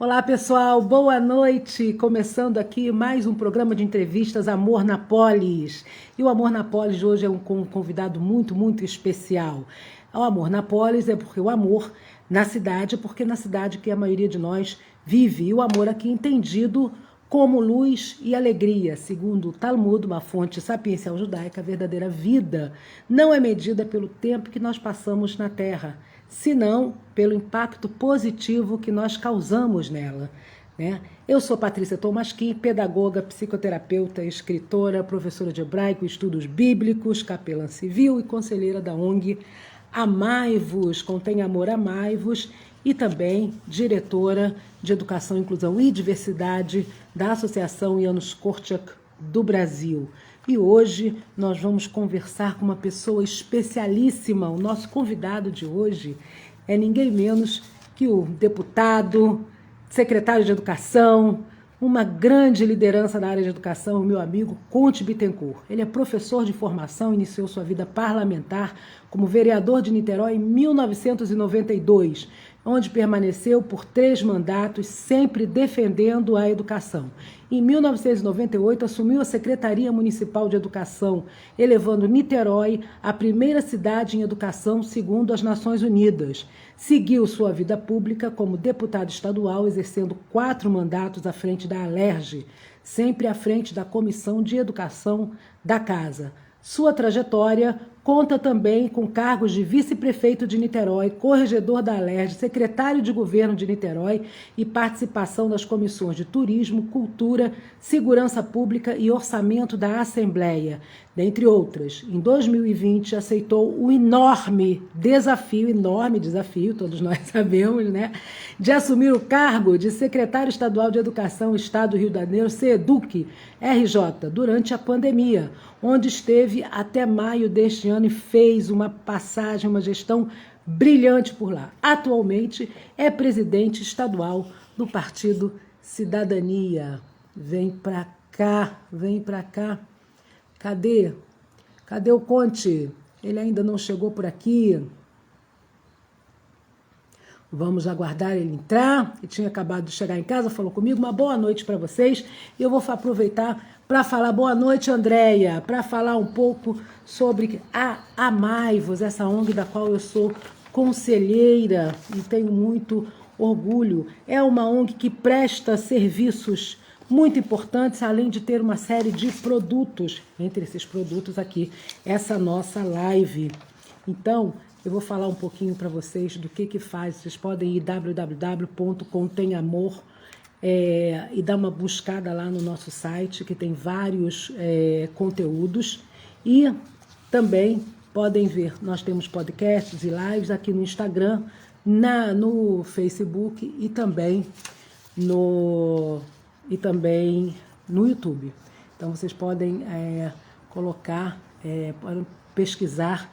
Olá, pessoal, boa noite. Começando aqui mais um programa de entrevistas Amor na Polis. E o Amor na Polis de hoje é um convidado muito especial. O Amor na Polis é porque o amor na cidade, porque na cidade que a maioria de nós vive. E o amor aqui entendido como luz e alegria, segundo o Talmud, uma fonte sapiencial judaica, a verdadeira vida não é medida pelo tempo que nós passamos na Terra, senão pelo impacto positivo que nós causamos nela. Né? Eu sou Patrícia Tomasquim, pedagoga, psicoterapeuta, escritora, professora de hebraico, estudos bíblicos, capelã civil e conselheira da ONG Amai-vos, Contém Amor, Amai-vos, e também diretora de Educação, Inclusão e Diversidade da Associação Janusz Korczak do Brasil. E hoje nós vamos conversar com uma pessoa especialíssima. O nosso convidado de hoje é ninguém menos que o deputado, secretário de Educação, uma grande liderança na área de educação, o meu amigo Conte Bittencourt. Ele é professor de formação, iniciou sua vida parlamentar como vereador de Niterói em 1992, onde permaneceu por 3 mandatos, sempre defendendo a educação. Em 1998, assumiu a Secretaria Municipal de Educação, elevando Niterói à primeira cidade em educação segundo as Nações Unidas. Seguiu sua vida pública como deputado estadual, exercendo 4 mandatos à frente da Alerj, sempre à frente da Comissão de Educação da Casa. Sua trajetória conta também com cargos de vice-prefeito de Niterói, corregedor da Alerj, secretário de governo de Niterói e participação nas comissões de Turismo, Cultura, Segurança Pública e Orçamento da Assembleia, dentre outras. Em 2020, aceitou o enorme desafio, todos nós sabemos, né, de assumir o cargo de secretário estadual de Educação, Estado do Rio de Janeiro, SEDUC, RJ, durante a pandemia, onde esteve até maio deste ano e fez uma passagem, uma gestão brilhante por lá. Atualmente é presidente estadual do Partido Cidadania. Vem pra cá. Cadê o Conte? Ele ainda não chegou por aqui. Vamos aguardar ele entrar. Ele tinha acabado de chegar em casa, falou comigo. Uma boa noite para vocês. E eu vou aproveitar para falar boa noite, Andréia, para falar um pouco sobre a Amai-vos, essa ONG da qual eu sou conselheira e tenho muito orgulho. É uma ONG que presta serviços muito importantes, além de ter uma série de produtos. Entre esses produtos aqui, essa nossa live. Então, eu vou falar um pouquinho para vocês do que faz. Vocês podem ir www.conteamor e dar uma buscada lá no nosso site, que tem vários conteúdos. E também podem ver, nós temos podcasts e lives aqui no Instagram, no Facebook e também no YouTube. Então, vocês podem podem pesquisar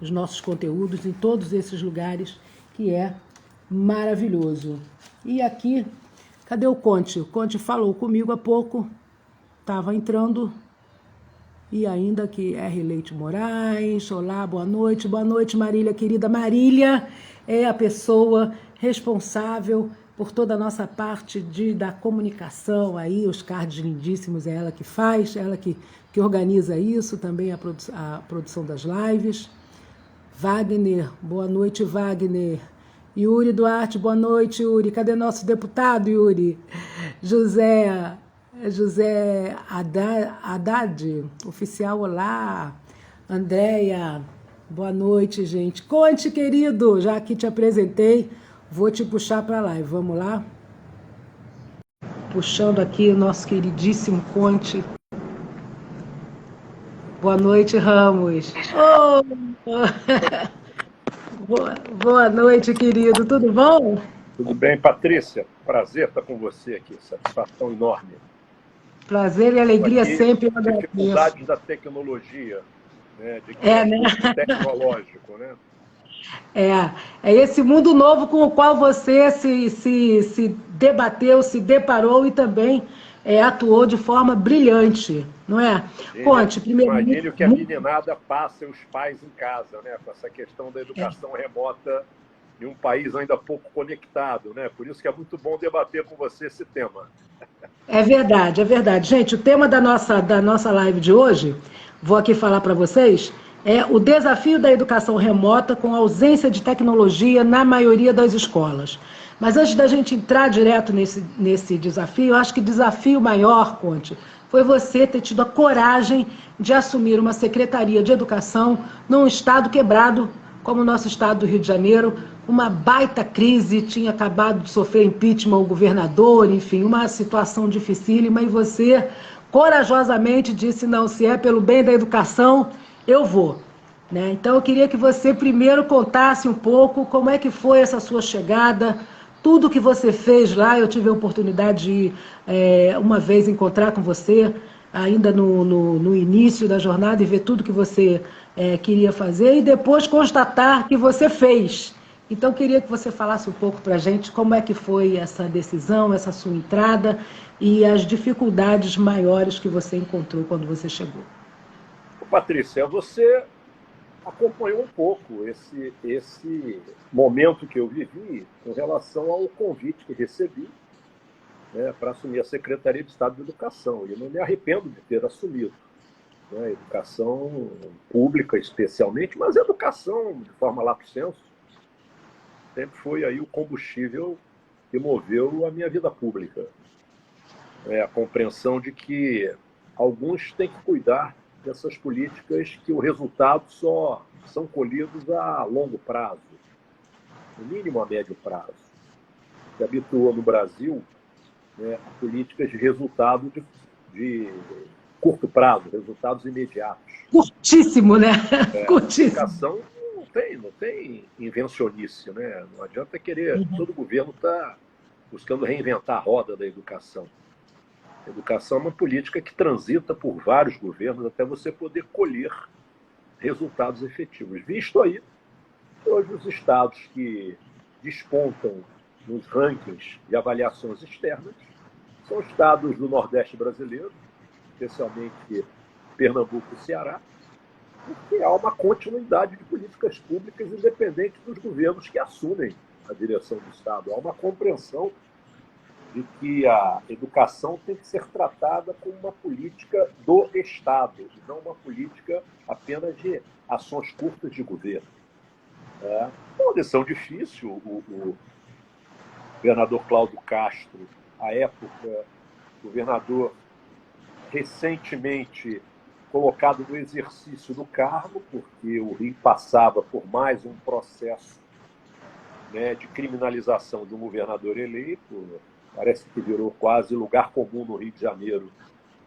os nossos conteúdos em todos esses lugares, que é maravilhoso. E aqui, cadê o Conte? O Conte falou comigo há pouco, estava entrando, e ainda que R. Leite Moraes, olá, boa noite Marília, querida. Marília é a pessoa responsável por toda a nossa parte da comunicação, aí os cards lindíssimos é ela que faz, ela que organiza isso, também a produção das lives. Wagner, boa noite, Wagner. Yuri Duarte, boa noite, Yuri. Cadê nosso deputado, Yuri? José Haddad, oficial, olá. Andréia, boa noite, gente. Conte, querido, já que te apresentei, vou te puxar para lá. Vamos lá? Puxando aqui o nosso queridíssimo Conte. Boa noite, Ramos. Oh! Boa noite, querido. Tudo bom? Tudo bem, Patrícia? Prazer estar com você aqui. Satisfação enorme. Prazer e alegria aqui, sempre. Dificuldades da tecnologia, né? Tecnológico, né? É esse mundo novo com o qual você se debateu, se deparou e também atuou de forma brilhante, não é? Conte, primeiro. Imagine o que a meninada passa e os pais em casa, né? Com essa questão da educação remota em um país ainda pouco conectado, né? Por isso que é muito bom debater com você esse tema. É verdade, é verdade. Gente, o tema da nossa live de hoje, vou aqui falar para vocês, é o desafio da educação remota com ausência de tecnologia na maioria das escolas. Mas antes da gente entrar direto nesse desafio, eu acho que o desafio maior, Conte, foi você ter tido a coragem de assumir uma secretaria de educação num estado quebrado como o nosso estado do Rio de Janeiro, uma baita crise, tinha acabado de sofrer impeachment o governador, enfim, uma situação dificílima, e você corajosamente disse, não, se é pelo bem da educação, eu vou. Né? Então, eu queria que você primeiro contasse um pouco como é que foi essa sua chegada, tudo que você fez lá. Eu tive a oportunidade de, uma vez, encontrar com você, ainda no início da jornada, e ver tudo que você queria fazer, e depois constatar que você fez. Então, eu queria que você falasse um pouco para a gente como é que foi essa decisão, essa sua entrada, e as dificuldades maiores que você encontrou quando você chegou. Patrícia, você acompanhou um pouco esse momento que eu vivi com relação ao convite que recebi, né, para assumir a Secretaria de Estado de Educação. E eu não me arrependo de ter assumido, né, educação pública especialmente, mas educação de forma lato sensu sempre foi aí o combustível que moveu a minha vida pública. A compreensão de que alguns têm que cuidar dessas políticas que o resultado só são colhidos a longo prazo, no mínimo a médio prazo. Se habituou no Brasil, né, a políticas de resultado de curto prazo, resultados imediatos. Curtíssimo, né? Curtíssimo. Educação não tem invencionice, né? Não adianta querer. Todo governo está buscando reinventar a roda da educação. A educação é uma política que transita por vários governos até você poder colher resultados efetivos. Visto aí, hoje os estados que despontam nos rankings de avaliações externas são estados do Nordeste brasileiro, especialmente Pernambuco e Ceará, porque há uma continuidade de políticas públicas independente dos governos que assumem a direção do Estado. Há uma compreensão de que a educação tem que ser tratada como uma política do Estado, e não uma política apenas de ações curtas de governo. É uma decisão difícil. O governador Cláudio Castro, à época, governador recentemente colocado no exercício do cargo, porque o Rio passava por mais um processo, né, de criminalização de um governador eleito. Parece que virou quase lugar comum no Rio de Janeiro,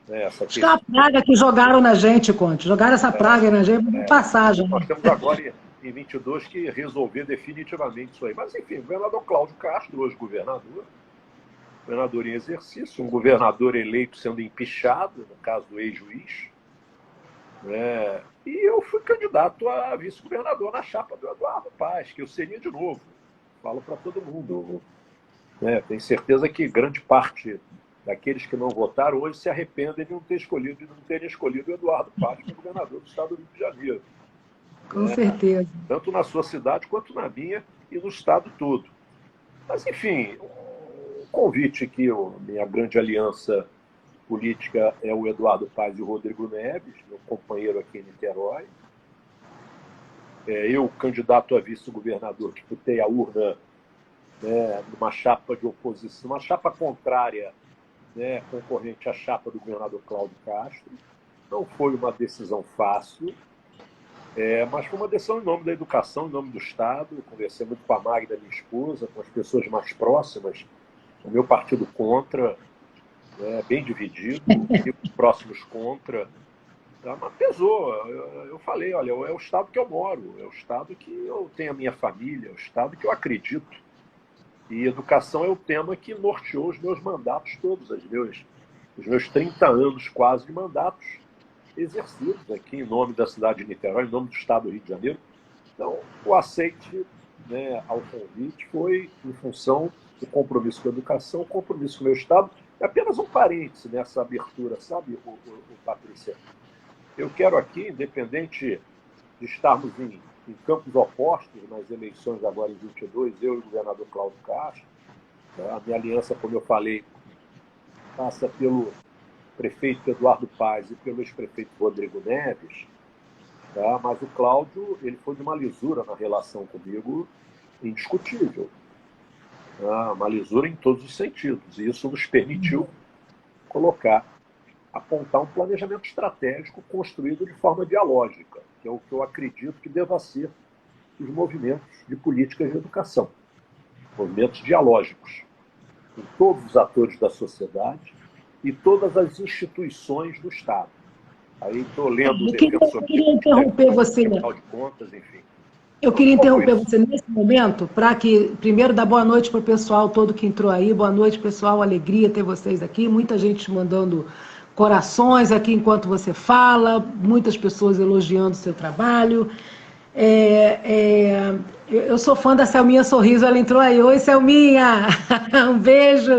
né, essa Acho que é uma praga que jogaram na gente, Conte. Jogaram essa praga na gente de passagem. Nós temos agora, em 22, que resolver definitivamente isso aí. Mas, enfim, o governador Cláudio Castro, hoje governador em exercício, um governador eleito sendo empichado, no caso do ex-juiz, né? E eu fui candidato a vice-governador na chapa do Eduardo Paes, que eu seria de novo. Falo para todo mundo. Né? Tenho certeza que grande parte daqueles que não votaram hoje se arrependem de não terem escolhido o Eduardo Paes como governador do estado do Rio de Janeiro. Com certeza. Tanto na sua cidade quanto na minha e no estado todo. Mas, enfim, o convite que minha grande aliança política é o Eduardo Paes e o Rodrigo Neves, meu companheiro aqui em Niterói. Eu, candidato a vice-governador, disputei a urna, né, numa chapa de oposição, uma chapa contrária, né, concorrente à chapa do governador Cláudio Castro. Não foi uma decisão fácil, mas foi uma decisão em nome da educação, em nome do Estado. Eu conversei muito com a Magda, minha esposa, com as pessoas mais próximas, o meu partido contra, bem dividido, e os próximos contra. Mas pesou. Eu falei, olha, é o estado que eu moro, é o estado que eu tenho a minha família, é o estado que eu acredito. E educação é o tema que norteou os meus mandatos todos, os meus 30 anos quase de mandatos exercidos aqui em nome da cidade de Niterói, em nome do estado do Rio de Janeiro. Então, o aceite, né, ao convite foi em função do compromisso com a educação, compromisso com o meu estado. É apenas um parêntese nessa abertura, sabe, Patrícia? Eu quero aqui, independente de estarmos em em campos opostos nas eleições agora em 22, eu e o governador Cláudio Castro. A minha aliança, como eu falei, passa pelo prefeito Eduardo Paes e pelo ex-prefeito Rodrigo Neves, tá? Mas o Cláudio, ele foi de uma lisura na relação comigo indiscutível, tá? Uma lisura em todos os sentidos, e isso nos permitiu apontar um planejamento estratégico construído de forma dialógica, que é o que eu acredito que deva ser os movimentos de políticas de educação, movimentos dialógicos, com todos os atores da sociedade e todas as instituições do Estado. Aí estou lendo o Defensor interromper você, Tribunal de Contas, enfim. Eu queria interromper você nesse momento para que, primeiro, dar boa noite para o pessoal todo que entrou aí. Boa noite, pessoal. Alegria ter vocês aqui. Muita gente mandando corações aqui enquanto você fala, muitas pessoas elogiando o seu trabalho. Eu sou fã da Selminha Sorriso, ela entrou aí. Oi, Selminha! Um beijo!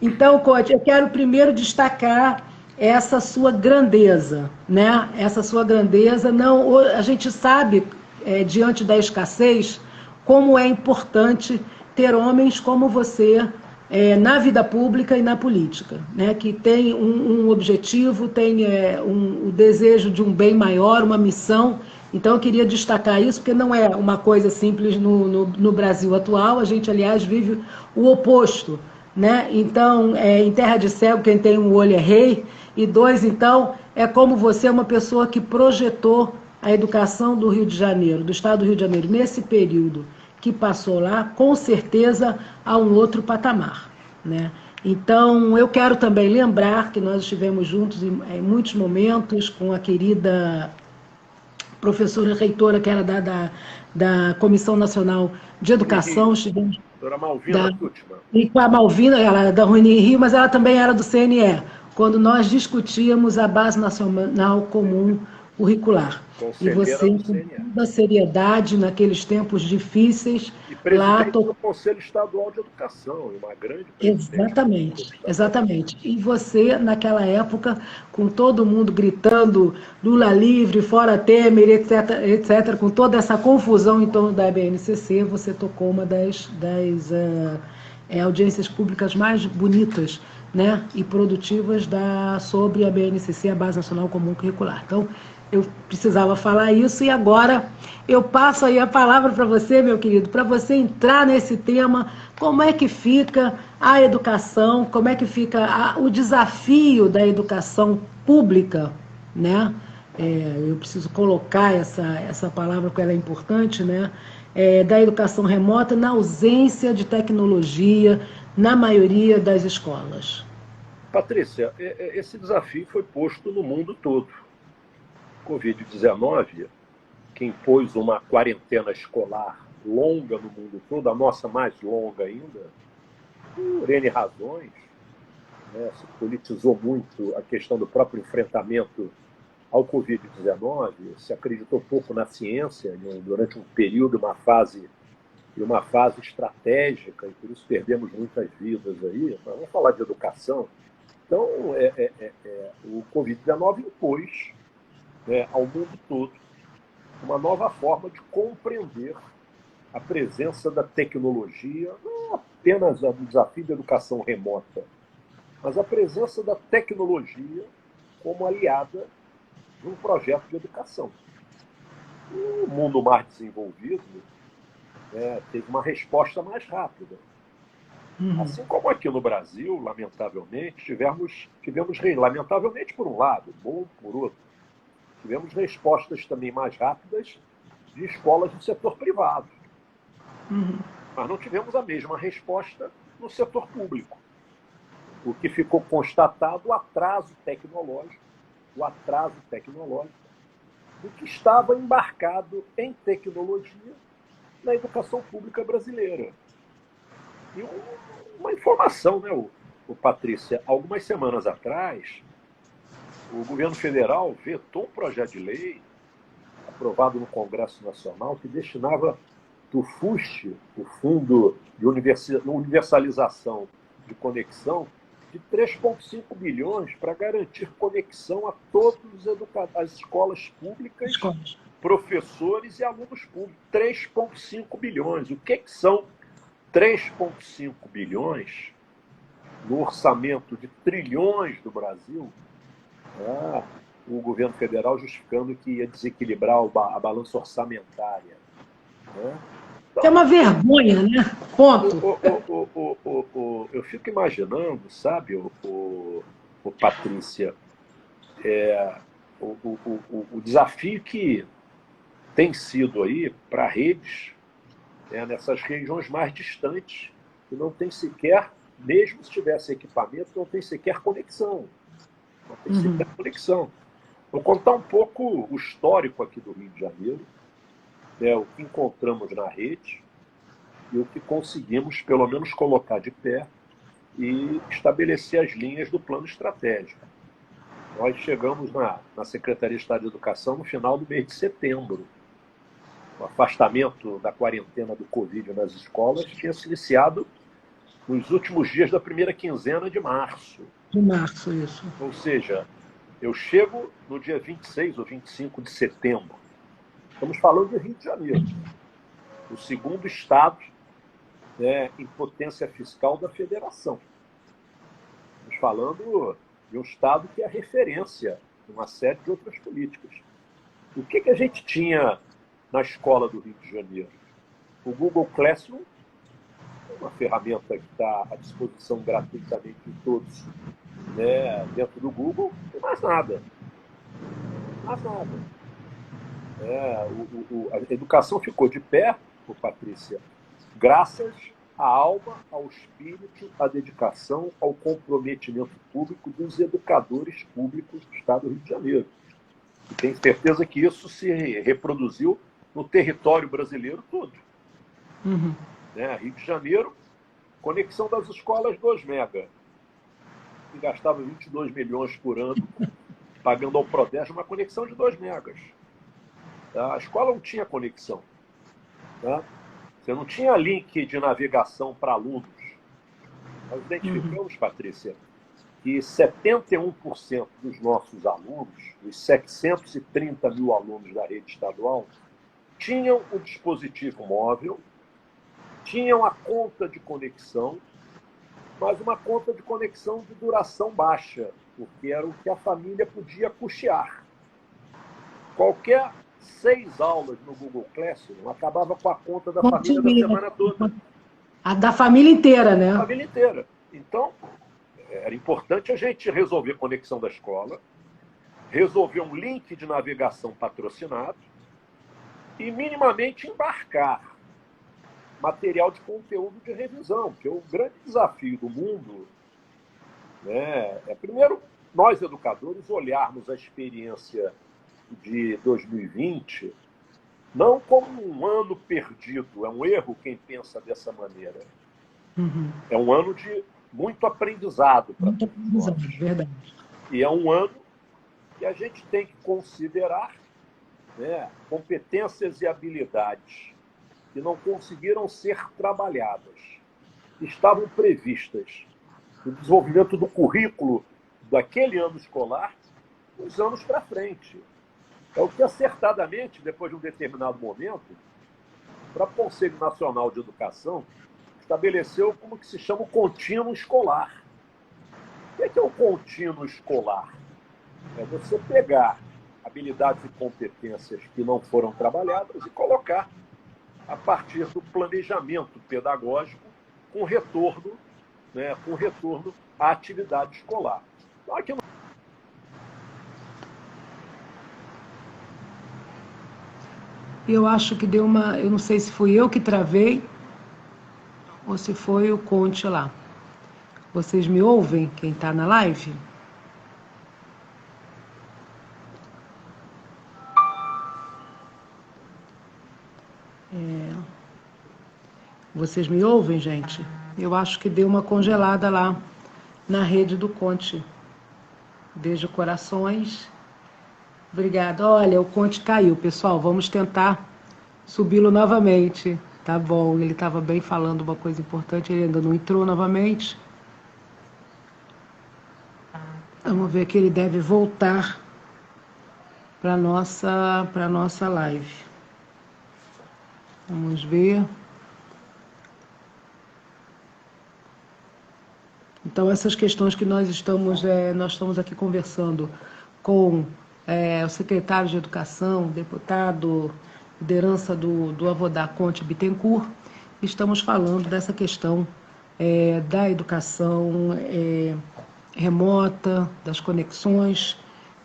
Então, Cote, eu quero primeiro destacar essa sua grandeza, né? Essa sua grandeza, não, a gente sabe, diante da escassez, como é importante ter homens como você na vida pública e na política, né? Que tem um objetivo, tem o desejo de um bem maior, uma missão. Então, eu queria destacar isso, porque não é uma coisa simples no Brasil atual. A gente, aliás, vive o oposto, né? Então, em terra de cego, quem tem um olho é rei. E dois, então, é como você é uma pessoa que projetou a educação do Rio de Janeiro, do estado do Rio de Janeiro, nesse período que passou lá, com certeza a um outro patamar, né? Então, eu quero também lembrar que nós estivemos juntos em muitos momentos com a querida professora reitora, que era da Comissão Nacional de Educação, estivemos... Doutora Malvina Tuttman. E com a Malvina, ela é da Unirio, mas ela também era do CNE, quando nós discutíamos a Base Nacional Comum Curricular. E você, com toda a seriedade, naqueles tempos difíceis, e presidente do Conselho Estadual de Educação, uma grande presidente. Exatamente. E você, naquela época, com todo mundo gritando Lula livre, fora Temer, etc., com toda essa confusão em torno da BNCC, você tocou uma das audiências públicas mais bonitas, né, e produtivas sobre a BNCC, a Base Nacional Comum Curricular. Então, eu precisava falar isso, e agora eu passo aí a palavra para você, meu querido, para você entrar nesse tema. Como é que fica a educação, como é que fica o desafio da educação pública, né? Eu preciso colocar essa palavra porque ela é importante, né? Da educação remota na ausência de tecnologia na maioria das escolas. Patrícia, esse desafio foi posto no mundo todo. Covid-19, que impôs uma quarentena escolar longa no mundo todo, a nossa mais longa ainda, por N razões, né? Se politizou muito a questão do próprio enfrentamento ao Covid-19, se acreditou pouco na ciência, durante um período, uma fase estratégica, e por isso perdemos muitas vidas aí. Mas vamos falar de educação. Então, o Covid-19 impôs, né, ao mundo todo uma nova forma de compreender a presença da tecnologia, não apenas no desafio da educação remota, mas a presença da tecnologia como aliada de um projeto de educação. O mundo mais desenvolvido teve uma resposta mais rápida. Assim como aqui no Brasil, lamentavelmente, tivemos lamentavelmente por um lado, bom por outro, tivemos respostas também mais rápidas de escolas do setor privado. Mas não tivemos a mesma resposta no setor público. O que ficou constatado o atraso tecnológico do que estava embarcado em tecnologia na educação pública brasileira. E uma informação, né, Patrícia, algumas semanas atrás, o governo federal vetou um projeto de lei aprovado no Congresso Nacional que destinava do FUST, o Fundo de Universalização de Conexão, de 3,5 bilhões para garantir conexão a todas as escolas públicas, professores e alunos públicos. 3,5 bilhões. O que são 3,5 bilhões no orçamento de trilhões do Brasil? O governo federal justificando que ia desequilibrar a balança orçamentária. Né? É uma vergonha, né? Ponto. Eu fico imaginando, sabe, Patrícia, o desafio que tem sido aí para redes nessas regiões mais distantes, que não tem sequer, mesmo se tivesse equipamento, não tem sequer conexão. Não tem sequer conexão. Vou contar um pouco o histórico aqui do Rio de Janeiro, o que encontramos na rede e o que conseguimos, pelo menos, colocar de pé e estabelecer as linhas do plano estratégico. Nós chegamos na Secretaria de Estado de Educação no final do mês de setembro. O afastamento da quarentena do Covid nas escolas tinha se iniciado nos últimos dias da primeira quinzena de março. De março, isso. Ou seja, eu chego no dia 26 ou 25 de setembro. Estamos falando do Rio de Janeiro, o segundo estado em potência fiscal da federação. Estamos falando de um estado que é referência em uma série de outras políticas. O que a gente tinha na escola do Rio de Janeiro? O Google Classroom, uma ferramenta que está à disposição gratuitamente de todos dentro do Google, e mais nada. Mais nada. A educação ficou de pé, Patrícia, graças à alma, ao espírito, à dedicação, ao comprometimento público dos educadores públicos do Estado do Rio de Janeiro. E tenho certeza que isso se reproduziu no território brasileiro todo. Rio de Janeiro, conexão das escolas 2 mega, que gastava 22 milhões por ano, pagando ao Prodeste uma conexão de 2 megas. A escola não tinha conexão. Você não tinha link de navegação para alunos. Nós identificamos, Patrícia, que 71% dos nossos alunos, dos 730 mil alunos da rede estadual, tinham o dispositivo móvel, tinham a conta de conexão, mas uma conta de conexão de duração baixa, porque era o que a família podia custear. Qualquer 6 aulas no Google Classroom acabava com a conta da família da semana toda. A da família inteira, né? A família inteira. Então, era importante a gente resolver a conexão da escola, resolver um link de navegação patrocinado e minimamente embarcar material de conteúdo de revisão, porque o grande desafio do mundo é, primeiro, nós educadores olharmos a experiência de 2020 não como um ano perdido, é um erro quem pensa dessa maneira. É um ano de muito aprendizado para todos nós. Verdade. E é um ano que a gente tem que considerar competências e habilidades que não conseguiram ser trabalhadas, que estavam previstas no desenvolvimento do currículo daquele ano escolar, uns anos para frente. É o que acertadamente, depois de um determinado momento, o próprio Conselho Nacional de Educação estabeleceu como que se chama o contínuo escolar. O que é o contínuo escolar? É você pegar habilidades e competências que não foram trabalhadas e colocar a partir do planejamento pedagógico com retorno à atividade escolar. Então, aqui eu acho que deu uma... Eu não sei se fui eu que travei ou se foi o Conte lá. Vocês me ouvem, quem está na live? Vocês me ouvem, gente? Eu acho que deu uma congelada lá na rede do Conte. Beijo, corações. Obrigada. Olha, o Conte caiu, pessoal. Vamos tentar subi-lo novamente. Tá bom, ele estava bem falando uma coisa importante, ele ainda não entrou novamente. ver que ele deve voltar para nossa live. Vamos ver. Então, essas questões que nós estamos aqui conversando com o secretário de Educação, deputado, liderança do Avodá Conte Bittencourt, estamos falando dessa questão da educação remota, das conexões,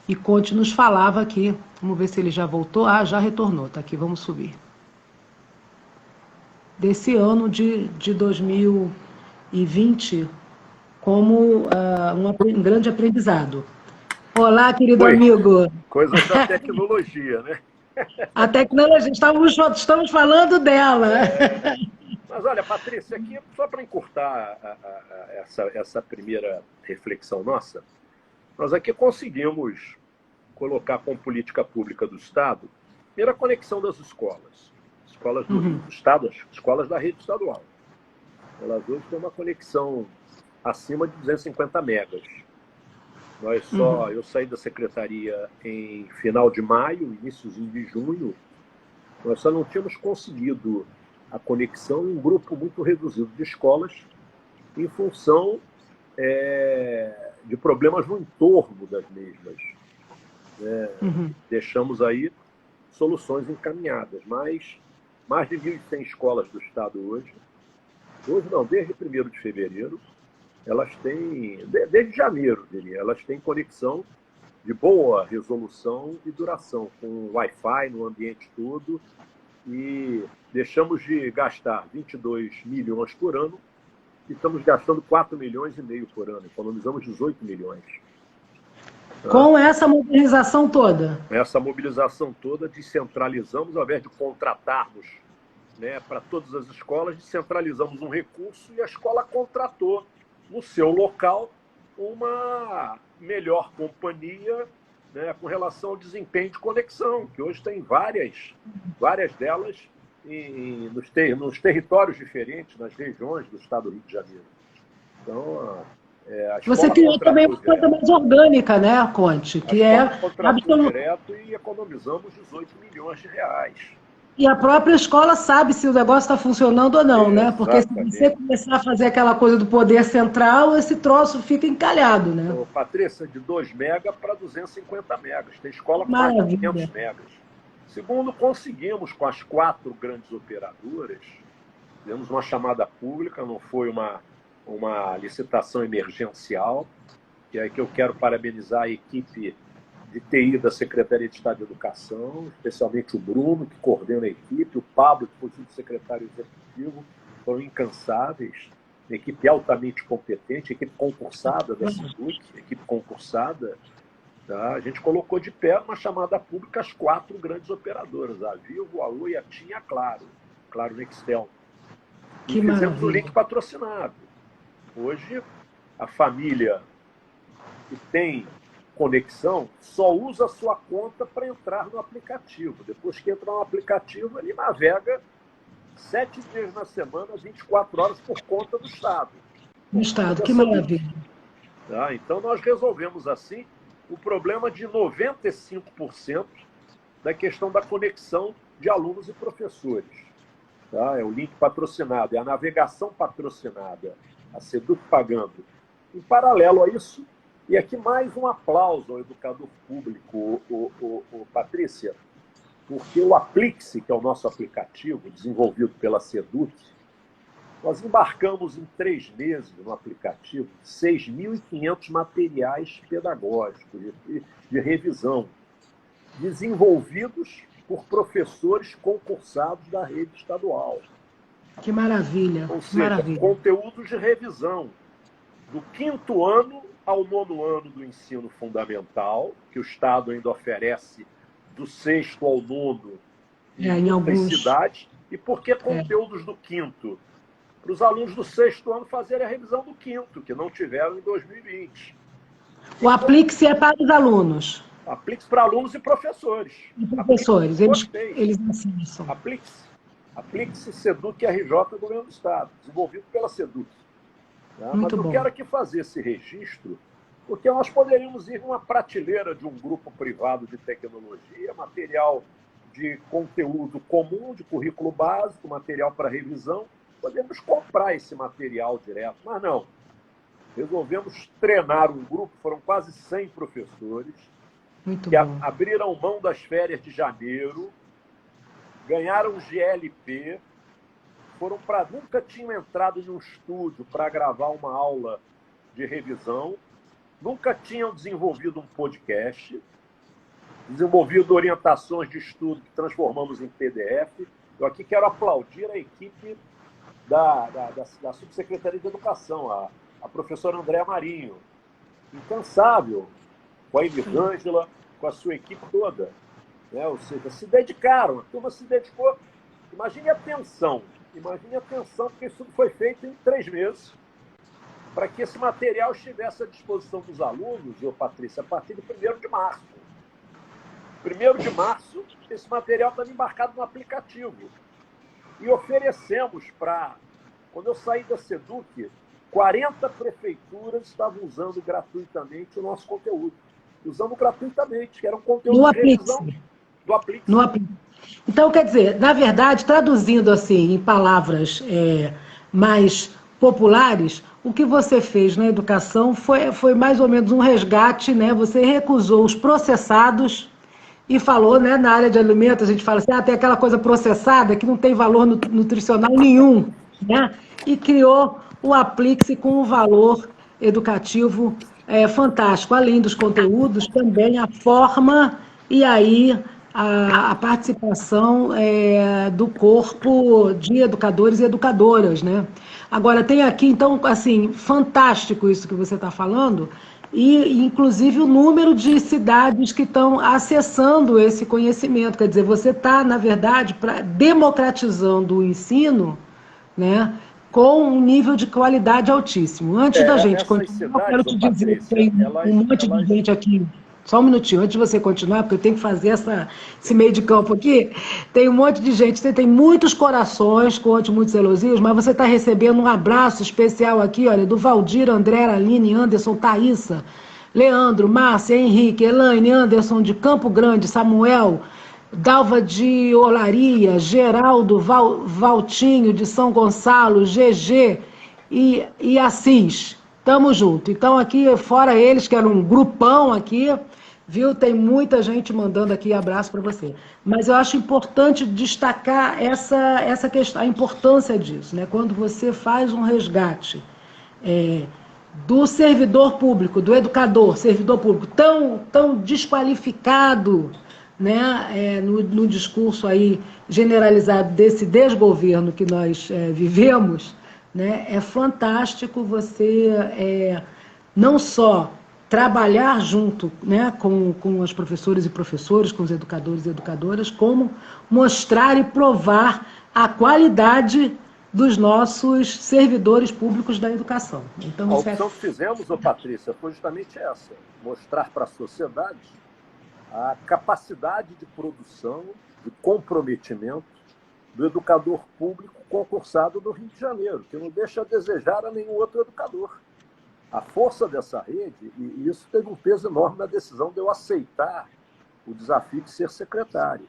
e Conte nos falava aqui, vamos ver se ele já voltou, já retornou, está aqui, vamos subir. Desse ano de 2020, como um grande aprendizado. Olá, querido amigo. Coisas da tecnologia, né? A tecnologia, estamos falando dela. Mas olha, Patrícia, aqui só para encurtar essa primeira reflexão nossa, nós aqui conseguimos colocar como política pública do Estado, primeiro, a conexão das escolas do Estado, as escolas da rede estadual. Elas hoje têm uma conexão acima de 250 megas. Eu saí da secretaria em final de maio, iníciozinho de junho, nós só não tínhamos conseguido a conexão em um grupo muito reduzido de escolas em função de problemas no entorno das mesmas. Deixamos aí soluções encaminhadas, mas mais de 1.100 escolas do Estado hoje não, desde 1º de fevereiro, elas têm, desde janeiro, diria, elas têm conexão de boa resolução e duração, com Wi-Fi no ambiente todo, e deixamos de gastar 22 milhões por ano e estamos gastando 4,5 milhões por ano, economizamos 18 milhões. Com essa mobilização toda? Essa mobilização toda, descentralizamos, ao invés de contratarmos para todas as escolas, descentralizamos um recurso e a escola contratou no seu local uma melhor companhia com relação ao desempenho de conexão, que hoje tem várias delas nos territórios diferentes, nas regiões do estado do Rio de Janeiro. Então, você criou também uma coisa mais orgânica, né, Conte? Que contratou direto e economizamos 18 milhões de reais. E a própria escola sabe se o negócio está funcionando ou não, né? Porque se você começar a fazer aquela coisa do poder central, esse troço fica encalhado, né? Patrícia, de 2 megas para 250 megas. Tem escola com mais de 500 megas. Segundo, conseguimos com as 4 grandes operadoras, fizemos uma chamada pública, não foi uma licitação emergencial, que é que eu quero parabenizar a equipe de TI da Secretaria de Estado de Educação, especialmente o Bruno, que coordena a equipe, o Pablo, que foi secretário executivo, foram incansáveis, uma equipe altamente competente, equipe concursada da SEDUC, equipe concursada. Tá? A gente colocou de pé uma chamada pública as 4 grandes operadoras, a Vivo, a Oi, a TIM e a Claro Nextel. E fizemos o link patrocinado. Hoje, a família que tem conexão só usa a sua conta para entrar no aplicativo. Depois que entra no aplicativo, ele navega 7 dias na semana, 24 horas por conta do Estado. Do Estado, que maravilha. Tá? Então, nós resolvemos, assim, o problema de 95% da questão da conexão de alunos e professores. Tá? É o link patrocinado, é a navegação patrocinada, a SEDUC pagando. Em paralelo a isso, e aqui mais um aplauso ao educador público, Patrícia, porque o Aplixe, que é o nosso aplicativo desenvolvido pela SEDUC, nós embarcamos em 3 meses no aplicativo 6.500 materiais pedagógicos de revisão, desenvolvidos por professores concursados da rede estadual. Que maravilha! Ou seja, conteúdos de revisão do 5º ano ao 9º ano do ensino fundamental, que o Estado ainda oferece do 6º ao 9º em algumas cidades. E por que conteúdos do 5º? Para os alunos do 6º ano fazerem a revisão do 5º, que não tiveram em 2020. O Aplixe é para os alunos? Aplixe para alunos e professores. E professores, eles ensinam. Aplixe SEDUC RJ do Governo do Estado, desenvolvido pela SEDUC. Tá? Mas eu quero aqui fazer esse registro Porque nós poderíamos ir numa prateleira de um grupo privado de tecnologia, material de conteúdo comum, de currículo básico, material para revisão. Podemos comprar esse material direto, mas não. Resolvemos treinar um grupo, foram quase 100 professores, Muito que bom. abriram mão das férias de janeiro, ganharam GLP, nunca tinham entrado em um estúdio para gravar uma aula de revisão, nunca tinham desenvolvido um podcast, desenvolvido orientações de estudo que transformamos em PDF. Eu aqui quero aplaudir a equipe da Subsecretaria de Educação, a professora Andréa Marinho, incansável, com a Elisângela, com a sua equipe toda. Né? Ou seja, se dedicaram, a turma se dedicou. Imagine a tensão, porque isso foi feito em 3 meses, para que esse material estivesse à disposição dos alunos, Patrícia, a partir de 1º de março. 1º de março, esse material estava embarcado no aplicativo. E oferecemos quando eu saí da SEDUC, 40 prefeituras estavam usando gratuitamente o nosso conteúdo. Usando gratuitamente, que era um conteúdo No de revisão do Aplix. Então, quer dizer, na verdade, traduzindo assim em palavras mais populares, o que você fez na educação foi mais ou menos um resgate, né? Você recusou os processados e falou, né, na área de alimentos, a gente fala assim, tem aquela coisa processada que não tem valor nutricional nenhum, né? E criou o Aplix com um valor educativo fantástico. Além dos conteúdos, também a forma e aí a participação do corpo de educadores e educadoras, né? Agora, tem aqui, então, assim, fantástico isso que você está falando, e inclusive o número de cidades que estão acessando esse conhecimento. Quer dizer, você está, na verdade, democratizando o ensino, né, com um nível de qualidade altíssimo. Antes da gente continuar, eu quero te dizer que tem um monte de gente aqui. Só um minutinho, antes de você continuar, porque eu tenho que fazer esse meio de campo aqui. Tem um monte de gente, você tem muitos corações, conte muitos elogios, mas você está recebendo um abraço especial aqui, olha, do Valdir, André, Aline, Anderson, Thaísa, Leandro, Márcia, Henrique, Elaine, Anderson de Campo Grande, Samuel, Dalva de Olaria, Geraldo, Valtinho de São Gonçalo, GG e Assis. Tamo junto. Então, aqui, fora eles, que era um grupão aqui, viu? Tem muita gente mandando aqui abraço para você. Mas eu acho importante destacar essa questão, a importância disso, né? Quando você faz um resgate do servidor público, do educador, servidor público, tão desqualificado, né, no discurso aí generalizado desse desgoverno que nós vivemos, né, é fantástico você não só trabalhar junto, né, com as professoras e professores, com os educadores e educadoras, como mostrar e provar a qualidade dos nossos servidores públicos da educação. Então, a opção que fizemos, Patrícia, foi justamente essa: mostrar para a sociedade a capacidade de produção, de comprometimento do educador público concursado do Rio de Janeiro, que não deixa a desejar a nenhum outro educador. A força dessa rede, e isso teve um peso enorme na decisão de eu aceitar o desafio de ser secretário.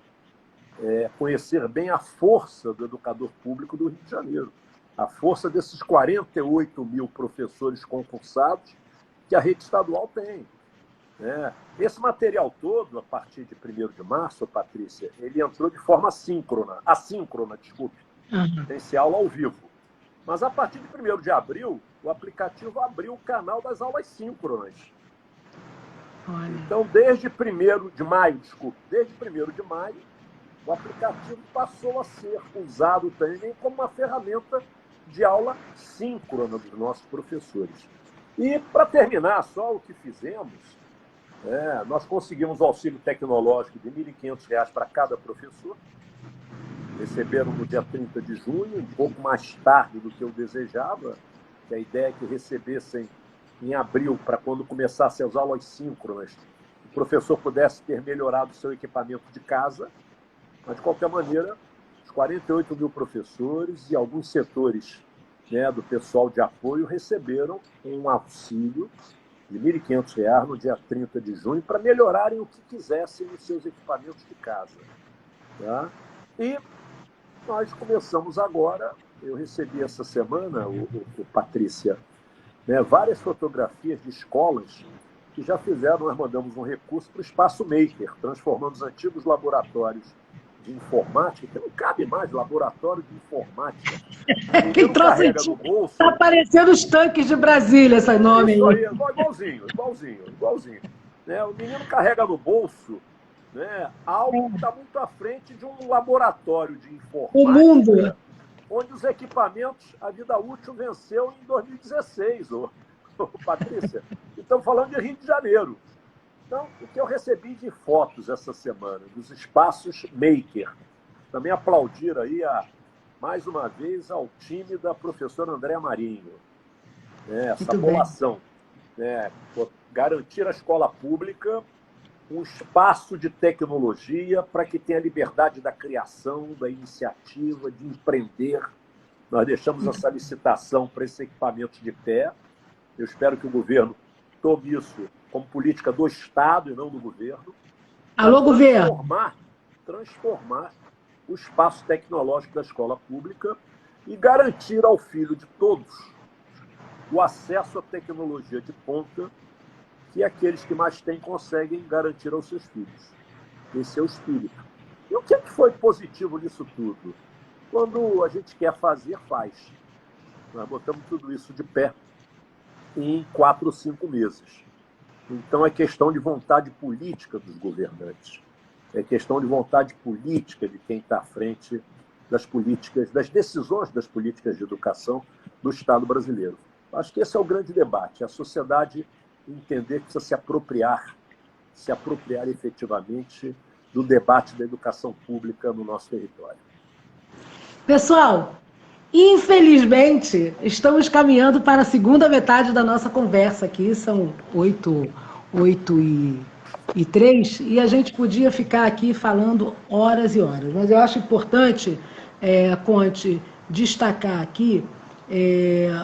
Conhecer bem a força do educador público do Rio de Janeiro, a força desses 48 mil professores concursados que a rede estadual tem. Esse material todo, a partir de 1º de março, Patrícia, ele entrou de forma assíncrona, desculpe, tem se aula ao vivo. Mas a partir de 1º de abril, o aplicativo abriu o canal das aulas síncronas. Olha. Então, desde 1º de maio, o aplicativo passou a ser usado também como uma ferramenta de aula síncrona dos nossos professores. E, para terminar, só o que fizemos, nós conseguimos o auxílio tecnológico de R$ 1.500 para cada professor. Receberam no dia 30 de junho, um pouco mais tarde do que eu desejava, que a ideia é que recebessem em abril, para quando começassem as aulas síncronas, o professor pudesse ter melhorado o seu equipamento de casa. Mas, de qualquer maneira, os 48 mil professores e alguns setores, né, do pessoal de apoio receberam um auxílio de R$ 1.500 no dia 30 de junho para melhorarem o que quisessem nos seus equipamentos de casa. Tá? E nós começamos agora, eu recebi essa semana, Patrícia, né, várias fotografias de escolas que já fizeram, nós mandamos um recurso para o Espaço Maker, transformando os antigos laboratórios de informática, que não cabe mais laboratório de informática. Quem trouxe no bolso. Está parecendo os tanques de Brasília, esse nome isso aí. Igualzinho. Né? O menino carrega no bolso, né, algo que está muito à frente de um laboratório de informática. O mundo. Onde os equipamentos, a vida útil venceu em 2016, Patrícia. Estamos falando de Rio de Janeiro. Então, o que eu recebi de fotos essa semana, dos espaços Maker, também aplaudir aí, mais uma vez, ao time da professora Andréa Marinho. Essa apelação. Garantir à escola pública um espaço de tecnologia para que tenha liberdade da criação, da iniciativa, de empreender. Nós deixamos essa licitação para esses equipamentos de pé. Eu espero que o governo tome isso como política do Estado e não do governo. Alô, governo! Transformar o espaço tecnológico da escola pública e garantir ao filho de todos o acesso à tecnologia de ponta que aqueles que mais têm conseguem garantir aos seus filhos. Esse é o espírito. E o que foi positivo nisso tudo? Quando a gente quer fazer, faz. Nós botamos tudo isso de pé em 4 ou 5 meses. Então é questão de vontade política dos governantes. É questão de vontade política de quem está à frente das políticas, das decisões das políticas de educação do Estado brasileiro. Acho que esse é o grande debate. A sociedade entender que precisa se apropriar efetivamente do debate da educação pública no nosso território. Pessoal, infelizmente, estamos caminhando para a segunda metade da nossa conversa aqui, são 8h03, e a gente podia ficar aqui falando horas e horas, mas eu acho importante, Conte, destacar aqui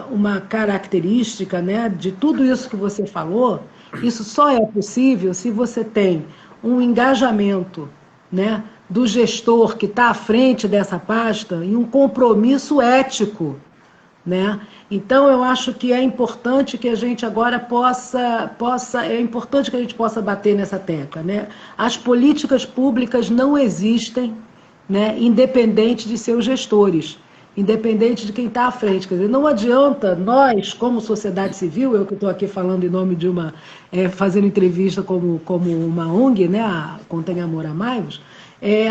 uma característica, né, de tudo isso que você falou. Isso só é possível se você tem um engajamento, né, do gestor que está à frente dessa pasta e um compromisso ético, né? Então, eu acho que é importante que a gente agora possa bater nessa tecla, né? As políticas públicas não existem, né, independente de seus gestores, independente de quem está à frente. Quer dizer, não adianta nós, como sociedade civil, eu que estou aqui falando em nome de fazendo entrevista como uma ONG, né, a Contém Amor Amai-vos,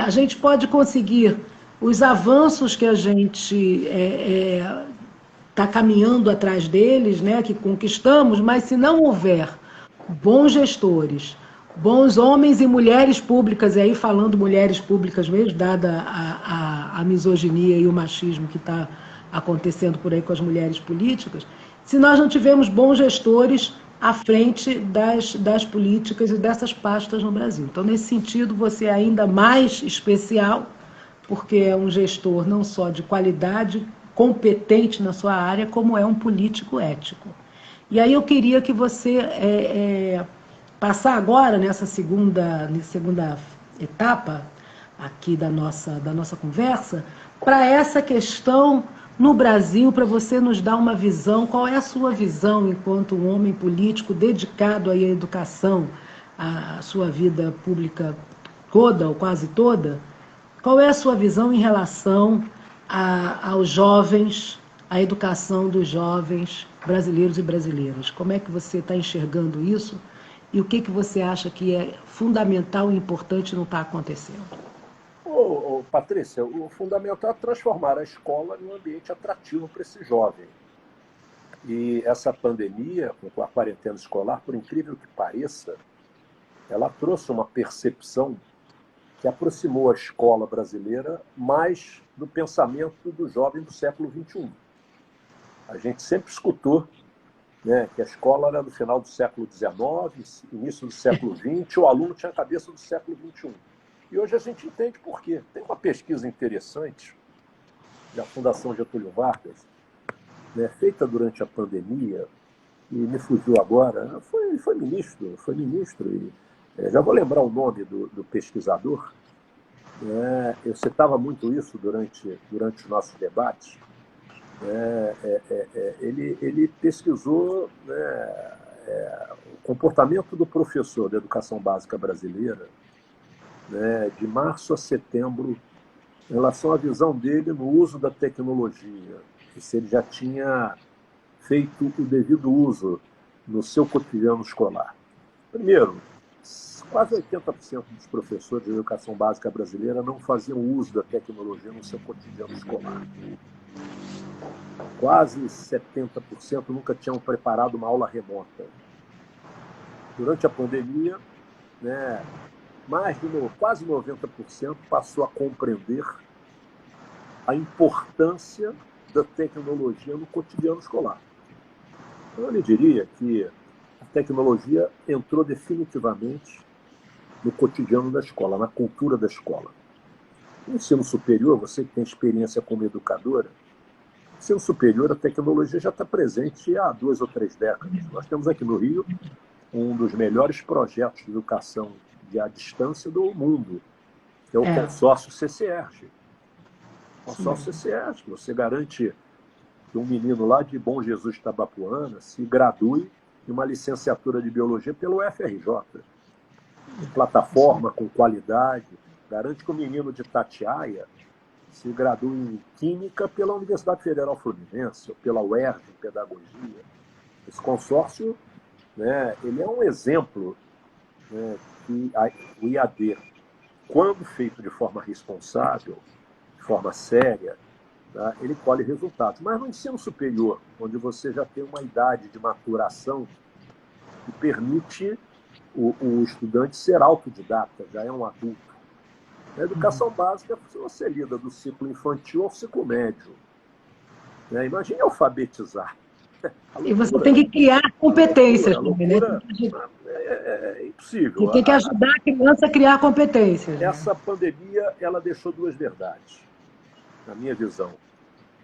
a gente pode conseguir os avanços que a gente está caminhando atrás deles, né, que conquistamos, mas se não houver bons gestores, bons homens e mulheres públicas, e aí falando mulheres públicas mesmo, dada a misoginia e o machismo que está acontecendo por aí com as mulheres políticas, se nós não tivermos bons gestores à frente das políticas e dessas pastas no Brasil. Então, nesse sentido, você é ainda mais especial, porque é um gestor não só de qualidade, competente na sua área, como é um político ético. E aí eu queria que você passar agora, nessa segunda etapa aqui da nossa conversa, para essa questão no Brasil, para você nos dar uma visão, qual é a sua visão enquanto um homem político dedicado à educação, à sua vida pública toda ou quase toda, qual é a sua visão em relação aos jovens, à educação dos jovens brasileiros e brasileiras? Como é que você está enxergando isso? E o que você acha que é fundamental e importante e não está acontecendo? Patrícia, o fundamental é transformar a escola em um ambiente atrativo para esse jovem. E essa pandemia, com a quarentena escolar, por incrível que pareça, ela trouxe uma percepção que aproximou a escola brasileira mais do pensamento do jovem do século XXI. A gente sempre escutou, né, que a escola era do final do século XIX, início do século XX, o aluno tinha a cabeça do século XXI. E hoje a gente entende por quê. Tem uma pesquisa interessante da Fundação Getúlio Vargas, né, feita durante a pandemia, e me fugiu agora, foi ministro, e já vou lembrar o nome do pesquisador. Eu citava muito isso durante os nossos debates. Ele pesquisou, né, o comportamento do professor da educação básica brasileira, né, de março a setembro, em relação à visão dele no uso da tecnologia, e se ele já tinha feito o devido uso no seu cotidiano escolar. Primeiro, quase 80% dos professores de educação básica brasileira não faziam uso da tecnologia no seu cotidiano escolar. Quase 70% nunca tinham preparado uma aula remota. Durante a pandemia, né, quase 90% passou a compreender a importância da tecnologia no cotidiano escolar. Então, eu lhe diria que a tecnologia entrou definitivamente no cotidiano da escola, na cultura da escola. No ensino superior, você que tem experiência como educadora, no ensino superior a tecnologia já está presente há 2 ou 3 décadas. Nós temos aqui no Rio um dos melhores projetos de educação à distância do mundo, que é o consórcio CCERJ. O consórcio CCERJ, você garante que um menino lá de Bom Jesus Tabapuana se gradue em uma licenciatura de biologia pelo UFRJ. Com plataforma, com qualidade, garante que o menino de Itatiaia se gradue em Química pela Universidade Federal Fluminense, ou pela UERJ em Pedagogia. Esse consórcio, né, ele é um exemplo, né, que o IAD, quando feito de forma responsável, de forma séria, tá, ele colhe resultados. Mas no ensino superior, onde você já tem uma idade de maturação que permite o estudante ser autodidata, já é um adulto. Na educação básica, você lida do ciclo infantil ao ciclo médio. Né? Imagine alfabetizar. E você tem que criar competências. A loucura, é impossível. Você tem que ajudar a criança a criar competências. Essa pandemia, ela deixou 2 verdades, na minha visão.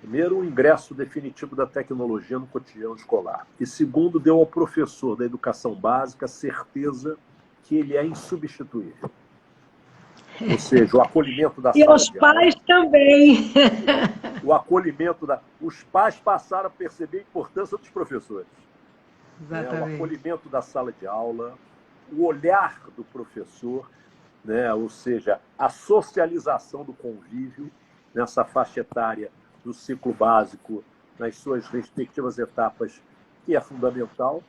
Primeiro, o ingresso definitivo da tecnologia no cotidiano escolar. E segundo, deu ao professor da educação básica a certeza que ele é insubstituível. Ou seja, o acolhimento da sala de aula. E os pais também. O acolhimento Os pais passaram a perceber a importância dos professores. Exatamente. O acolhimento da sala de aula, o olhar do professor, né? Ou seja, a socialização do convívio nessa faixa etária do ciclo básico, nas suas respectivas etapas, que é fundamental.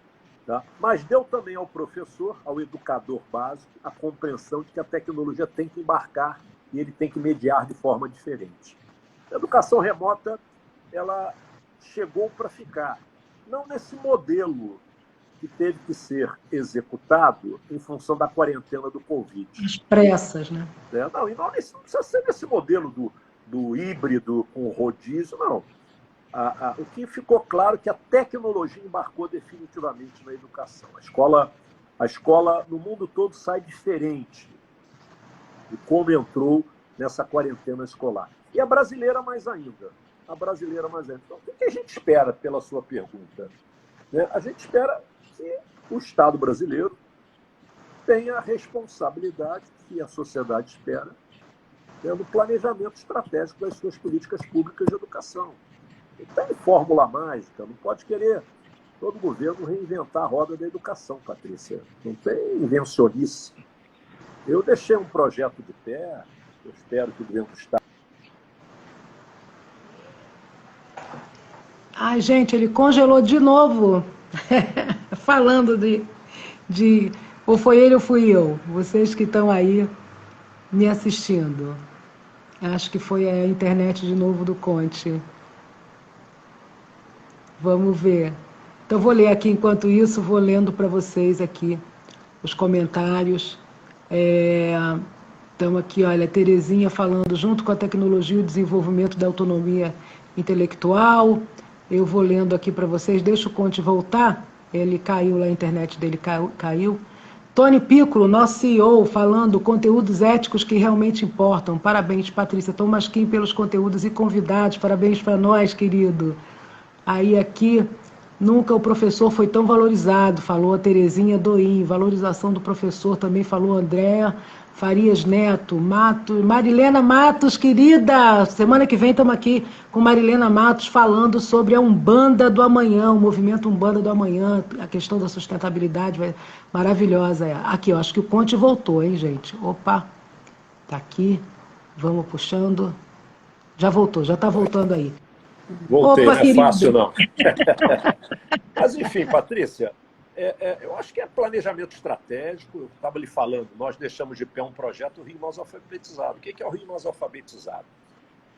Tá? Mas deu também ao professor, ao educador básico, a compreensão de que a tecnologia tem que embarcar e ele tem que mediar de forma diferente. A educação remota, ela chegou para ficar. Não nesse modelo que teve que ser executado em função da quarentena do Covid. As pressas, né? Não precisa ser nesse modelo do híbrido com rodízio, não. O que ficou claro é que a tecnologia embarcou definitivamente na educação. A escola no mundo todo sai diferente de como entrou nessa quarentena escolar. E a brasileira mais ainda. Então, o que a gente espera pela sua pergunta? A gente espera que o Estado brasileiro tenha a responsabilidade que a sociedade espera no planejamento estratégico das suas políticas públicas de educação. Não tem fórmula mágica, não pode querer todo governo reinventar a roda da educação, Patrícia. Não tem invencionice. Eu deixei um projeto de pé, eu espero que o governo do Estado... Ai, gente, ele congelou de novo. Falando de... Ou foi ele ou fui eu? Vocês que estão aí me assistindo. Acho que foi a internet de novo do Conte. Vamos ver. Então, vou ler aqui, enquanto isso, vou lendo para vocês aqui os comentários. Estamos aqui, olha, Terezinha falando, junto com a tecnologia e o desenvolvimento da autonomia intelectual. Eu vou lendo aqui para vocês. Deixa o Conte voltar. Ele caiu lá, a internet dele caiu. Tony Piccolo, nosso CEO, falando conteúdos éticos que realmente importam. Parabéns, Patrícia Tomasquim, pelos conteúdos e convidados. Parabéns para nós, querido. Aí aqui Nunca o professor foi tão valorizado, falou a Terezinha Doim. Valorização do professor, também falou André Farias Neto, Marilena Matos, querida. Semana que vem estamos aqui com Marilena Matos falando sobre a Umbanda do Amanhã, o movimento Umbanda do Amanhã, a questão da sustentabilidade, maravilhosa. Aqui, ó, acho que o Conte voltou, hein, gente? Opa, tá aqui, vamos puxando. Já voltou, já está voltando aí. Voltei, opa, não é fácil, não. Mas, enfim, Patrícia, eu acho que é planejamento estratégico. Eu estava lhe falando, nós deixamos de pé um projeto Rio Mais Alfabetizado. O que é o Rio Mais Alfabetizado?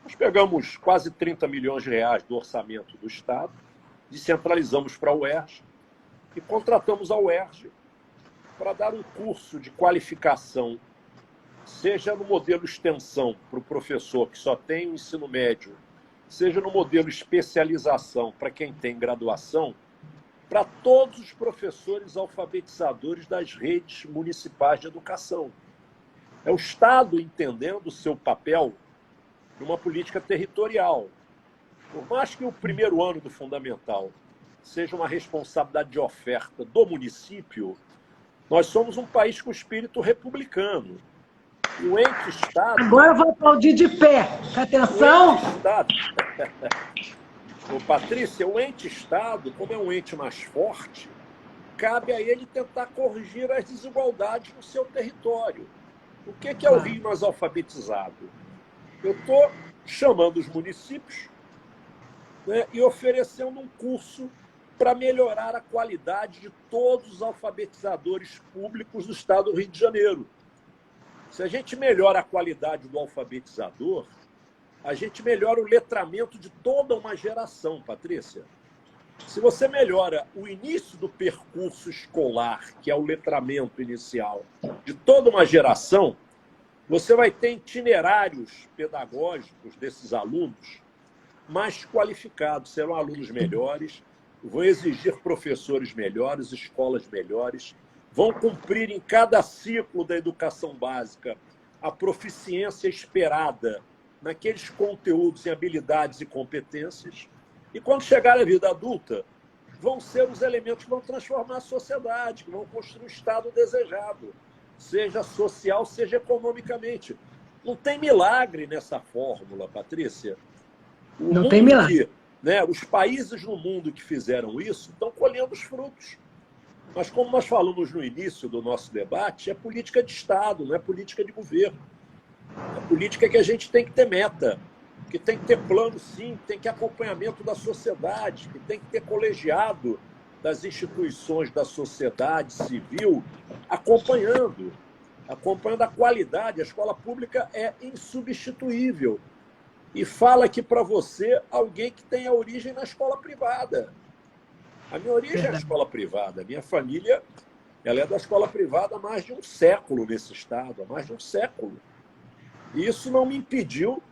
Nós pegamos quase 30 milhões de reais do orçamento do Estado, descentralizamos para a UERJ e contratamos a UERJ para dar um curso de qualificação, seja no modelo extensão para o professor que só tem o ensino médio, seja no modelo especialização para quem tem graduação, para todos os professores alfabetizadores das redes municipais de educação. É o Estado entendendo o seu papel numa política territorial. Por mais que o primeiro ano do fundamental seja uma responsabilidade de oferta do município, nós somos um país com espírito republicano. O ente Estado... Agora eu vou aplaudir de pé. Atenção! O ente Estado... Ô, Patrícia, o ente Estado, como é um ente mais forte, cabe a ele tentar corrigir as desigualdades no seu território. O que é o Rio Mais Alfabetizado? Eu estou chamando os municípios, né, e oferecendo um curso para melhorar a qualidade de todos os alfabetizadores públicos do Estado do Rio de Janeiro. Se a gente melhora a qualidade do alfabetizador, a gente melhora o letramento de toda uma geração, Patrícia. Se você melhora o início do percurso escolar, que é o letramento inicial de toda uma geração, você vai ter itinerários pedagógicos desses alunos mais qualificados, serão alunos melhores, vão exigir professores melhores, escolas melhores, vão cumprir em cada ciclo da educação básica a proficiência esperada naqueles conteúdos em habilidades e competências, e quando chegar à vida adulta, vão ser os elementos que vão transformar a sociedade, que vão construir o Estado desejado, seja social, seja economicamente. Não tem milagre nessa fórmula, Patrícia. Não tem milagre. Né, os países no mundo que fizeram isso estão colhendo os frutos. Mas, como nós falamos no início do nosso debate, é política de Estado, não é política de governo. A política é que a gente tem que ter meta, que tem que ter plano, sim, tem que ter acompanhamento da sociedade, que tem que ter colegiado das instituições da sociedade civil acompanhando a qualidade. A escola pública é insubstituível. E fala aqui para você alguém que tem a origem na escola privada. A minha origem é a escola privada. A minha família ela é da escola privada há mais de um século nesse Estado, há mais de um século. E isso não me impediu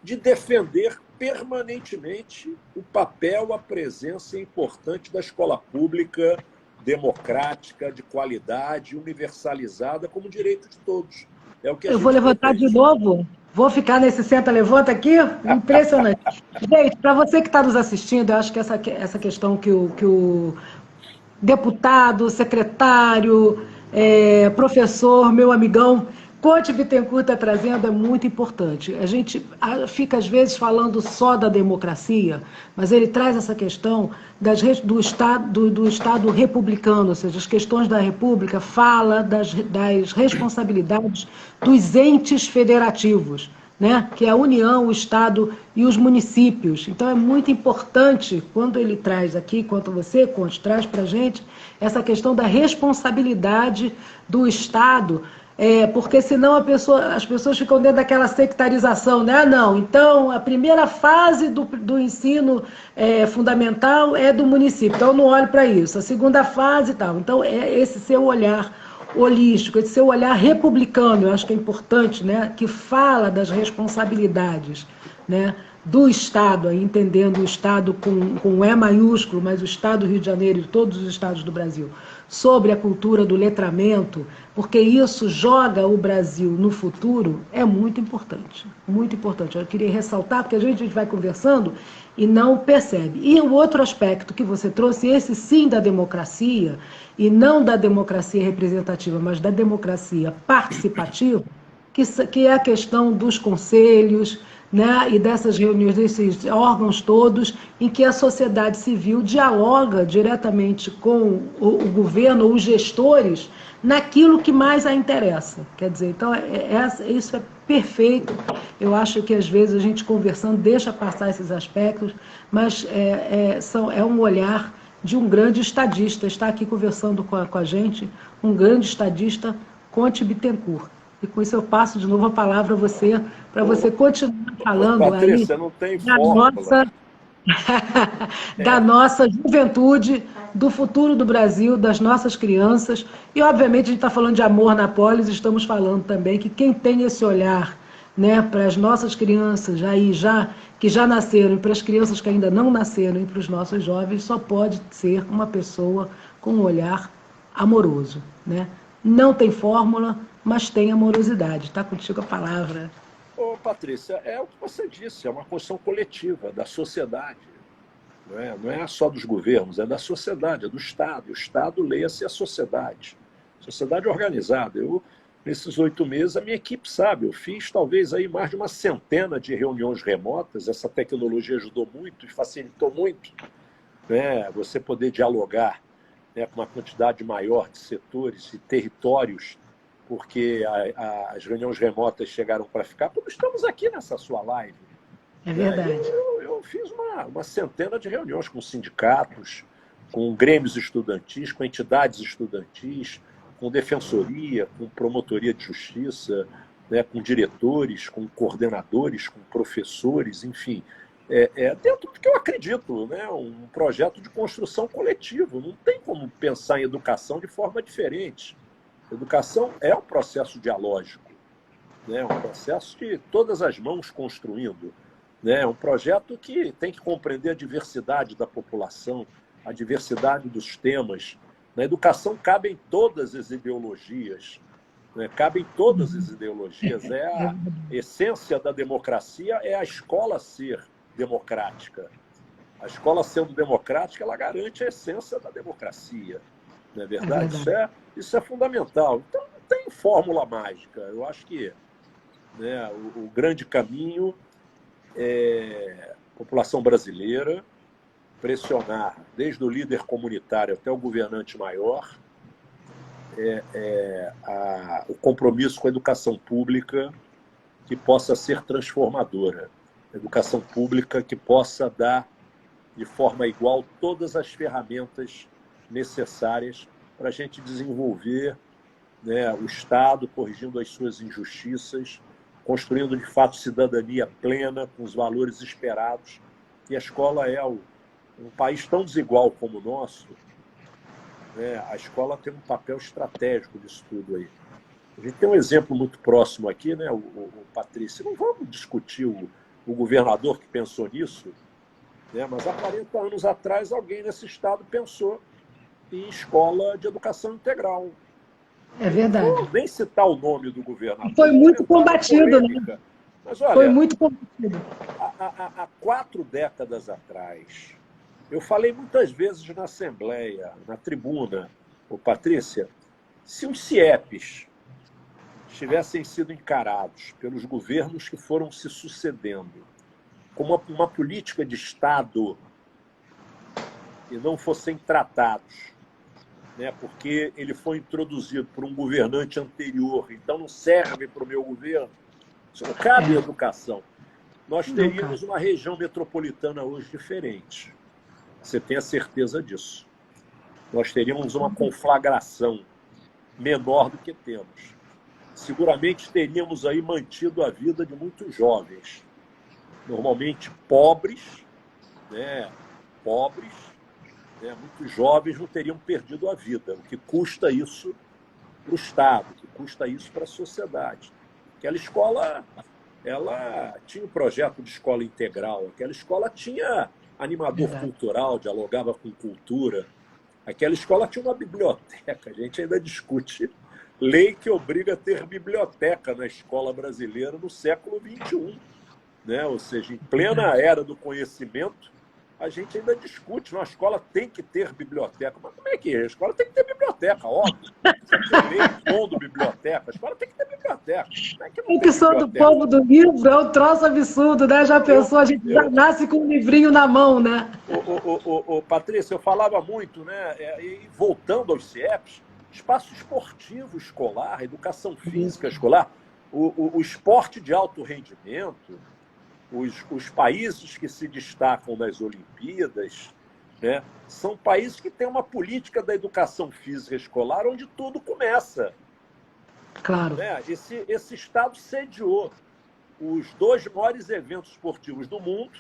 de defender permanentemente o papel, a presença importante da escola pública, democrática, de qualidade, universalizada, como direito de todos. É o que eu vou levantar de novo. Vou ficar nesse senta-levanta aqui? Impressionante. Gente, para você que está nos assistindo, eu acho que essa questão que o deputado, secretário, professor, meu amigão, Conte Bittencourt está trazendo é muito importante. A gente fica, às vezes, falando só da democracia, mas ele traz essa questão do Estado republicano, ou seja, as questões da República, fala das responsabilidades dos entes federativos, né? Que é a União, o Estado e os municípios. Então, é muito importante, quando ele traz aqui, quando você, Conte, traz para a gente, essa questão da responsabilidade do Estado, porque senão as pessoas ficam dentro daquela sectarização, né? Não, então a primeira fase do ensino fundamental é do município, então eu não olho para isso. A segunda fase e tal. Então é esse seu olhar holístico, esse seu olhar republicano, eu acho que é importante, né? Que fala das responsabilidades, né? do Estado, aí entendendo o Estado com E maiúsculo, mas o Estado do Rio de Janeiro e todos os estados do Brasil, sobre a cultura do letramento, porque isso joga o Brasil no futuro, é muito importante. Muito importante. Eu queria ressaltar, porque a gente vai conversando e não percebe. E o outro aspecto que você trouxe, esse sim da democracia, e não da democracia representativa, mas da democracia participativa, que é a questão dos conselhos, né, e dessas reuniões, desses órgãos todos, em que a sociedade civil dialoga diretamente com o governo ou os gestores naquilo que mais a interessa. Quer dizer, então, isso é perfeito. Eu acho que, às vezes, a gente conversando deixa passar esses aspectos, mas é um olhar de um grande estadista. Está aqui conversando com a gente um grande estadista, Conte Bittencourt. E com isso eu passo de novo a palavra a você, para você continuar falando Patrícia, aí não tem da fórmula. da nossa juventude, do futuro do Brasil, das nossas crianças. E, obviamente, a gente está falando de amor na polis, estamos falando também que quem tem esse olhar, né, para as nossas crianças que já nasceram, e para as crianças que ainda não nasceram, e para os nossos jovens, só pode ser uma pessoa com um olhar amoroso. Né? Não tem fórmula, mas tem amorosidade. Está contigo a palavra. Ô, Patrícia, é o que você disse, é uma construção coletiva da sociedade. Não é só dos governos, é da sociedade, é do Estado. O Estado, leia-se a sociedade. Sociedade organizada. Nesses 8 meses, a minha equipe sabe, eu fiz talvez aí mais de uma centena de reuniões remotas, essa tecnologia ajudou muito e facilitou muito, né? Você poder dialogar, né, com uma quantidade maior de setores e territórios, porque as reuniões remotas chegaram para ficar, como estamos aqui nessa sua live. É verdade. Eu fiz uma centena de reuniões com sindicatos, com grêmios estudantis, com entidades estudantis, com defensoria, com promotoria de justiça, né, com diretores, com coordenadores, com professores, enfim. Dentro do que eu acredito, né, um projeto de construção coletiva. Não tem como pensar em educação de forma diferente. Educação é um processo dialógico, né, um processo de todas as mãos construindo. É um projeto que tem que compreender a diversidade da população, a diversidade dos temas. Na educação cabem todas as ideologias, né? Cabem todas as ideologias. A essência da democracia é a escola ser democrática. A escola sendo democrática, ela garante a essência da democracia. Não é verdade? Isso é fundamental. Então, não tem fórmula mágica. Eu acho que, né, o grande caminho população brasileira, pressionar desde o líder comunitário até o governante maior, o compromisso com a educação pública que possa ser transformadora, educação pública que possa dar de forma igual todas as ferramentas necessárias para a gente desenvolver, né, o Estado, corrigindo as suas injustiças, construindo, de fato, cidadania plena, com os valores esperados. E a escola é um país tão desigual como o nosso, né? A escola tem um papel estratégico disso tudo aí. A gente tem um exemplo muito próximo aqui, né, o Patrícia. Não vamos discutir o governador que pensou nisso, né, mas há 40 anos atrás alguém nesse estado pensou em escola de educação integral. É verdade. Não vou nem citar o nome do governador. Foi muito combatido, né? Mas, olha, foi muito combatido. Há 4 décadas atrás, eu falei muitas vezes na Assembleia, na tribuna, Patrícia, se os CIEPs tivessem sido encarados pelos governos que foram se sucedendo como uma política de Estado e não fossem tratados, né, porque ele foi introduzido por um governante anterior, então não serve para o meu governo, isso não cabe à educação. Nós teríamos uma região metropolitana hoje diferente. Você tem a certeza disso. Nós teríamos uma conflagração menor do que temos. Seguramente teríamos aí mantido a vida de muitos jovens, normalmente pobres, né, muitos jovens não teriam perdido a vida. O que custa isso para o Estado, o que custa isso para a sociedade. Aquela escola ela tinha um projeto de escola integral. Aquela escola tinha animador Verdade. cultural, dialogava com cultura. Aquela escola tinha uma biblioteca. A gente ainda discute lei que obriga a ter biblioteca na escola brasileira no século XXI, né? Ou seja, em plena Verdade. era do conhecimento, a gente ainda discute, a escola tem que ter biblioteca. Mas como é que é? A escola tem que ter biblioteca, óbvio. Precisa ter lei pondo biblioteca. A escola tem que ter biblioteca. Como é que não E tem que sou do biblioteca? povo do livro, é um troço absurdo, né? Já Eu, pensou, a gente já eu, nasce com um livrinho na mão, né? Patrícia, eu falava muito, né? E voltando aos CIEPs, espaço esportivo escolar, educação física Isso. escolar, o esporte de alto rendimento, os países que se destacam nas Olimpíadas, né, são países que têm uma política da educação física escolar onde tudo começa. Claro. Né? Esse estado sediou os dois maiores eventos esportivos do mundo,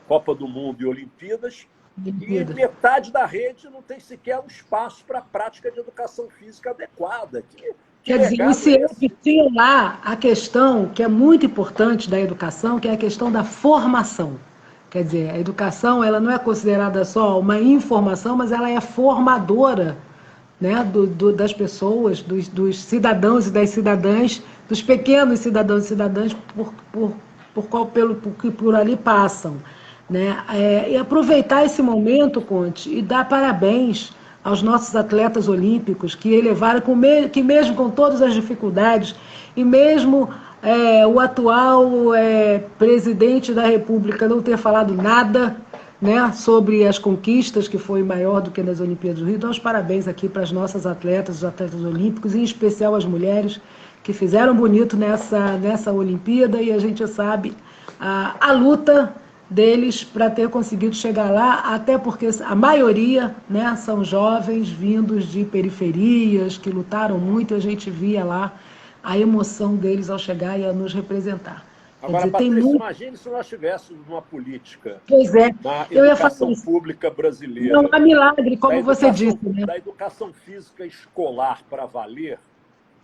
Copa do Mundo e Olimpíadas, e Olimpíada. metade da rede não tem sequer um espaço para a prática de educação física adequada. Que Quer dizer, os legado é esse? CIEP tinham lá a questão que é muito importante da educação, que é a questão da formação. Quer dizer, a educação ela não é considerada só uma informação, mas ela é formadora, né, das pessoas, dos cidadãos e das cidadãs, dos pequenos cidadãos e cidadãs por que por ali passam. Né? E aproveitar esse momento, Conte, e dar parabéns aos nossos atletas olímpicos que elevaram, que mesmo com todas as dificuldades, e mesmo o atual presidente da República não ter falado nada, né, sobre as conquistas, que foi maior do que nas Olimpíadas do Rio. Então, os parabéns aqui para as nossas atletas, os atletas olímpicos, em especial as mulheres, que fizeram bonito nessa Olimpíada, e a gente sabe a luta deles para ter conseguido chegar lá, até porque a maioria, né, são jovens vindos de periferias, que lutaram muito, e a gente via lá a emoção deles ao chegar e a nos representar. Quer Agora, dizer, tem Patrícia, muito. imagine se nós tivéssemos uma política Pois é, na eu ia falar educação isso. pública Não brasileira, há milagre, como você disse, né? da educação física escolar para valer,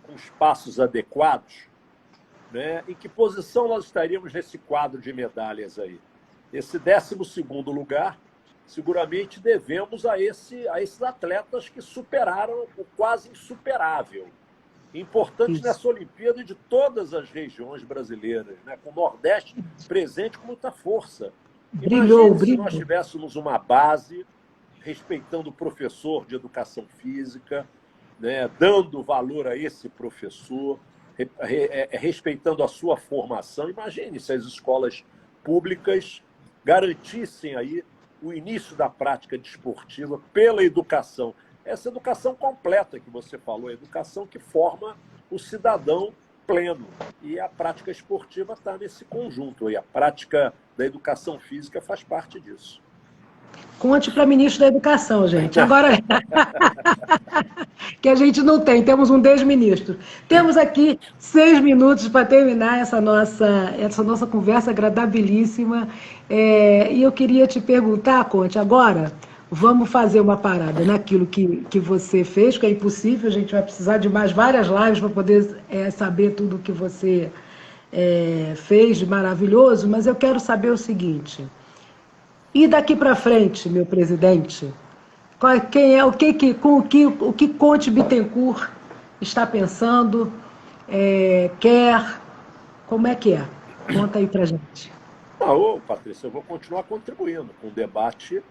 com espaços adequados, né? Em que posição nós estaríamos nesse quadro de medalhas aí? Esse 12º lugar, seguramente devemos a esses atletas que superaram o quase insuperável. Importantes Isso. nessa Olimpíada e de todas as regiões brasileiras, né? Com o Nordeste presente com muita força. Brilhou, Imagine se nós brilhou. tivéssemos uma base respeitando o professor de educação física, né? Dando valor a esse professor, respeitando a sua formação. Imagine se as escolas públicas garantissem aí o início da prática desportiva pela educação. Essa educação completa que você falou, a educação que forma o cidadão pleno. E a prática esportiva está nesse conjunto. E a prática da educação física faz parte disso. Conte para ministro da Educação, gente. Agora, que a gente não tem, temos um desministro. Temos aqui 6 minutos para terminar essa nossa conversa agradabilíssima. E eu queria te perguntar, Conte, agora vamos fazer uma parada naquilo que você fez, que é impossível, a gente vai precisar de mais várias lives para poder saber tudo o que você fez de maravilhoso, mas eu quero saber o seguinte. E daqui para frente, meu presidente, quem é o que Conte Bittencourt está pensando, quer, como é que é? Conta aí para gente. Patrícia, eu vou continuar contribuindo com o debate,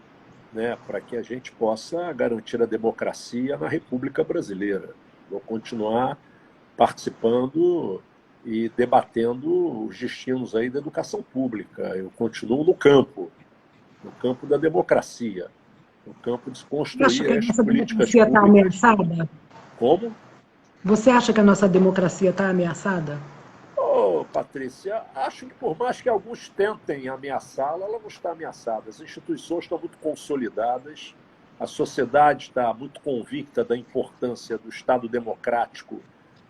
né, para que a gente possa garantir a democracia na República Brasileira. Vou continuar participando e debatendo os destinos aí da educação pública. Eu continuo no campo da democracia, no campo de Você acha que construir a as nossa políticas democracia está públicas. ameaçada? Como? Você acha que a nossa democracia está ameaçada? Patrícia, acho que por mais que alguns tentem ameaçá-la, ela não está ameaçada. As instituições estão muito consolidadas, a sociedade está muito convicta da importância do Estado democrático,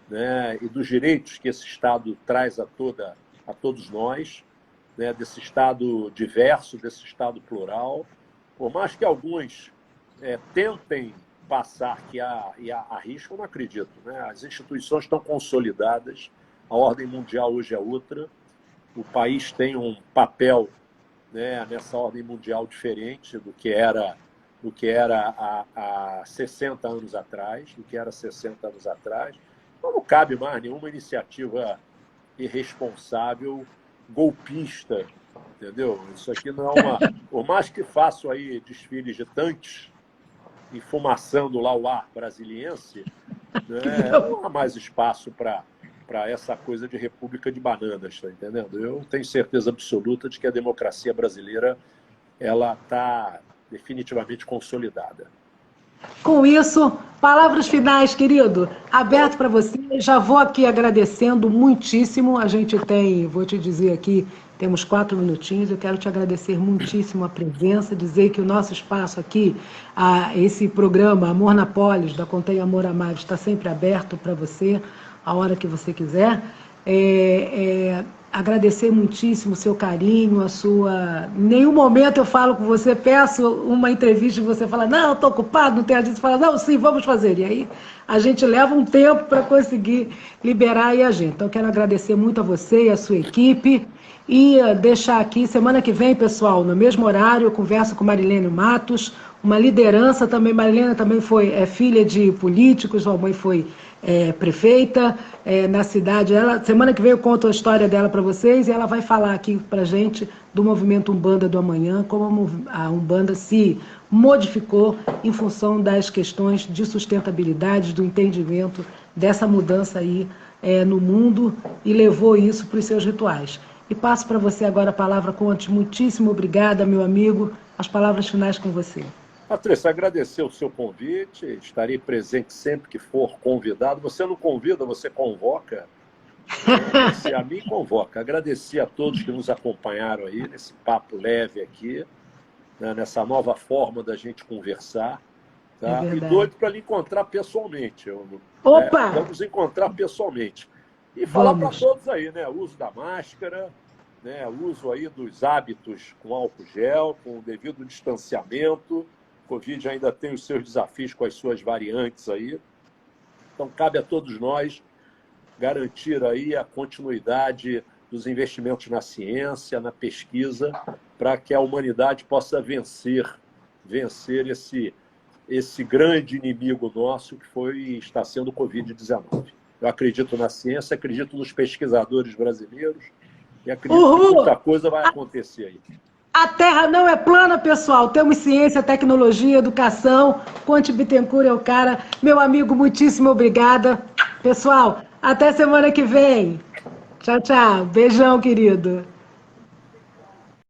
né, e dos direitos que esse Estado traz a todos nós, né, desse Estado diverso, desse Estado plural. Por mais que alguns tentem passar e arriscam, não acredito. Né? As instituições estão consolidadas, A ordem mundial hoje é outra. O país tem um papel, né, nessa ordem mundial diferente do que era há 60 anos atrás, Então, não cabe mais nenhuma iniciativa irresponsável, golpista, entendeu? Isso aqui não é uma... Por mais que façam aí desfiles de tanques, enfumaçando lá o ar brasiliense, né, não há mais espaço para essa coisa de república de bananas, tá entendendo? Eu tenho certeza absoluta de que a democracia brasileira ela está definitivamente consolidada. Com isso, palavras finais, querido. Aberto para você. Já vou aqui agradecendo muitíssimo. A gente tem, vou te dizer aqui, temos 4 minutinhos. Eu quero te agradecer muitíssimo a presença, dizer que o nosso espaço aqui, esse programa Amor na Polis, da Contém Amor Amado, está sempre aberto para você, a hora que você quiser. Agradecer muitíssimo o seu carinho, a sua... Em nenhum momento eu falo com você, peço uma entrevista e você fala, não, estou ocupado, não tenho agenda. Você fala, não, sim, vamos fazer. E aí a gente leva um tempo para conseguir liberar aí a gente. Então, quero agradecer muito a você e a sua equipe e deixar aqui, semana que vem, pessoal, no mesmo horário, eu converso com Marilene Matos, uma liderança também. Marilene também foi filha de políticos, sua mãe foi prefeita na cidade. Semana que vem eu conto a história dela para vocês e ela vai falar aqui para a gente do movimento Umbanda do Amanhã, como a Umbanda se modificou em função das questões de sustentabilidade, do entendimento dessa mudança aí no mundo e levou isso para os seus rituais. E passo para você agora a palavra, Conte. Muitíssimo obrigada, meu amigo. As palavras finais com você. Patrícia, agradecer o seu convite, estarei presente sempre que for convidado. Você não convida, você convoca. Você a mim convoca. Agradecer a todos que nos acompanharam aí nesse papo leve aqui, né, nessa nova forma da gente conversar. Tá? E doido para lhe encontrar pessoalmente. Opa! Vamos encontrar pessoalmente. E falar para todos aí, né? O uso da máscara, né? O uso aí dos hábitos com álcool gel, com o devido distanciamento. O Covid ainda tem os seus desafios com as suas variantes aí. Então, cabe a todos nós garantir aí a continuidade dos investimentos na ciência, na pesquisa, para que a humanidade possa vencer esse grande inimigo nosso que está sendo o Covid-19. Eu acredito na ciência, acredito nos pesquisadores brasileiros e acredito que muita coisa vai acontecer aí. A Terra não é plana, pessoal. Temos ciência, tecnologia, educação. Conte Bittencourt é o cara. Meu amigo, muitíssimo obrigada. Pessoal, até semana que vem. Tchau, tchau. Beijão, querido.